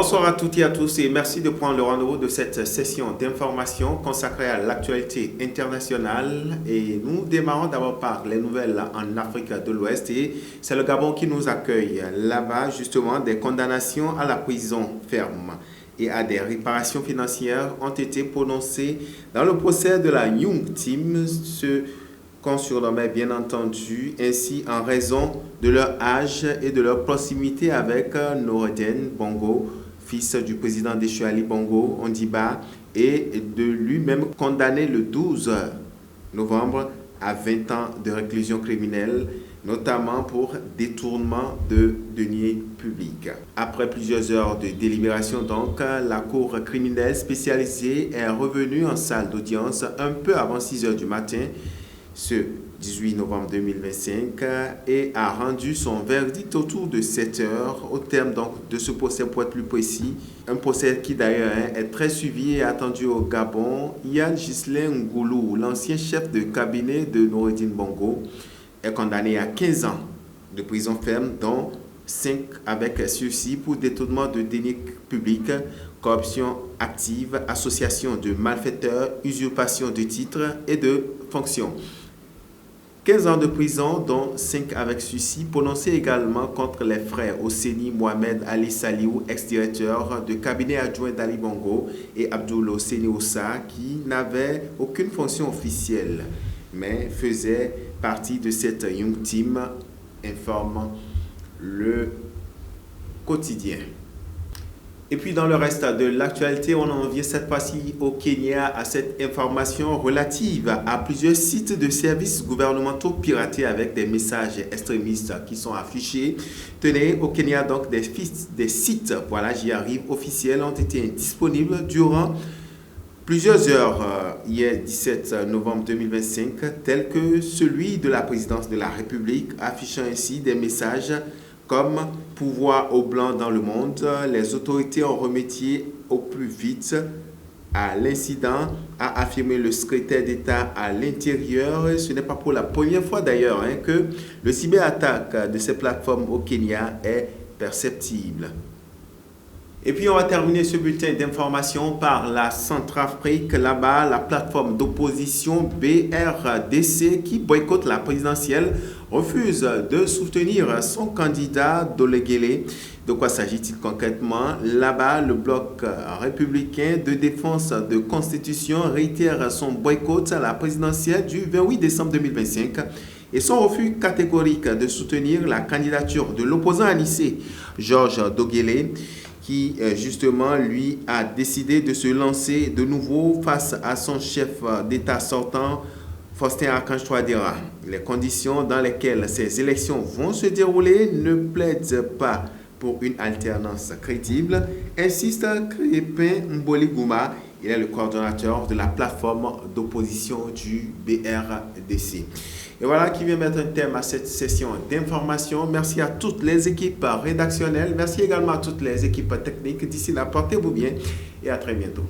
Bonsoir à toutes et à tous et merci de prendre le rendez-vous de cette session d'information consacrée à l'actualité internationale. Et nous démarrons d'abord par les nouvelles en Afrique de l'Ouest et c'est le Gabon qui nous accueille. Là-bas, justement, des condamnations à la prison ferme et à des réparations financières ont été prononcées dans le procès de la Young Team, ce qu'on surnommait bien entendu, ainsi en raison de leur âge et de leur proximité avec Noureddine Bongo, fils du président déchu Ali Bongo Ondimba, et de lui-même condamné le 12 novembre à 20 ans de réclusion criminelle, notamment pour détournement de deniers publics. Après plusieurs heures de délibération, donc, la cour criminelle spécialisée est revenue en salle d'audience un peu avant 6 heures du matin, ce 18 novembre 2025, et a rendu son verdict autour de 7 heures, au terme donc de ce procès pour être plus précis. Un procès qui d'ailleurs est très suivi et attendu au Gabon. Yann Ghislain Ngoulou, l'ancien chef de cabinet de Noureddine Bongo, est condamné à 15 ans de prison ferme, dont 5 avec sursis pour détournement de deniers publics, corruption active, association de malfaiteurs, usurpation de titres et de fonctions. 15 ans de prison, dont 5 avec sursis, prononcés également contre les frères Osseni Mohamed Ali Saliou, ex-directeur de cabinet adjoint d'Ali Bongo, et Abdoul Osseni Oussa, qui n'avait aucune fonction officielle, mais faisait partie de cette Young Team, informe le quotidien. Et puis dans le reste de l'actualité, on en vient cette fois-ci au Kenya à cette information relative à plusieurs sites de services gouvernementaux piratés avec des messages extrémistes qui sont affichés. Tenez, au Kenya, donc, des sites, voilà, j'y arrive, officiels ont été disponibles durant plusieurs heures, hier 17 novembre 2025, tels que celui de la présidence de la République, affichant ainsi des messages comme « Pouvoir aux Blancs dans le monde », les autorités ont remédié au plus vite à l'incident, a affirmé le secrétaire d'État à l'Intérieur. Ce n'est pas pour la première fois d'ailleurs que le cyberattaque de ces plateformes au Kenya est perceptible. Et puis on va terminer ce bulletin d'information par la Centrafrique. Là-bas, la plateforme d'opposition BRDC qui boycotte la présidentielle refuse de soutenir son candidat Doleguele. De quoi s'agit-il concrètement? Là-bas, le bloc républicain de défense de constitution réitère son boycott à la présidentielle du 28 décembre 2025 et son refus catégorique de soutenir la candidature de l'opposant anissé Georges Doguele, qui justement lui a décidé de se lancer de nouveau face à son chef d'État sortant, Faustin Archange Touadéra. Les conditions dans lesquelles ces élections vont se dérouler ne plaident pas pour une alternance crédible, insiste Crépin Mboli Gouma. Il est le coordonnateur de la plateforme d'opposition du BRDC. Et voilà qui vient mettre un thème à cette session d'information. Merci à toutes les équipes rédactionnelles. Merci également à toutes les équipes techniques. D'ici là, portez-vous bien et à très bientôt.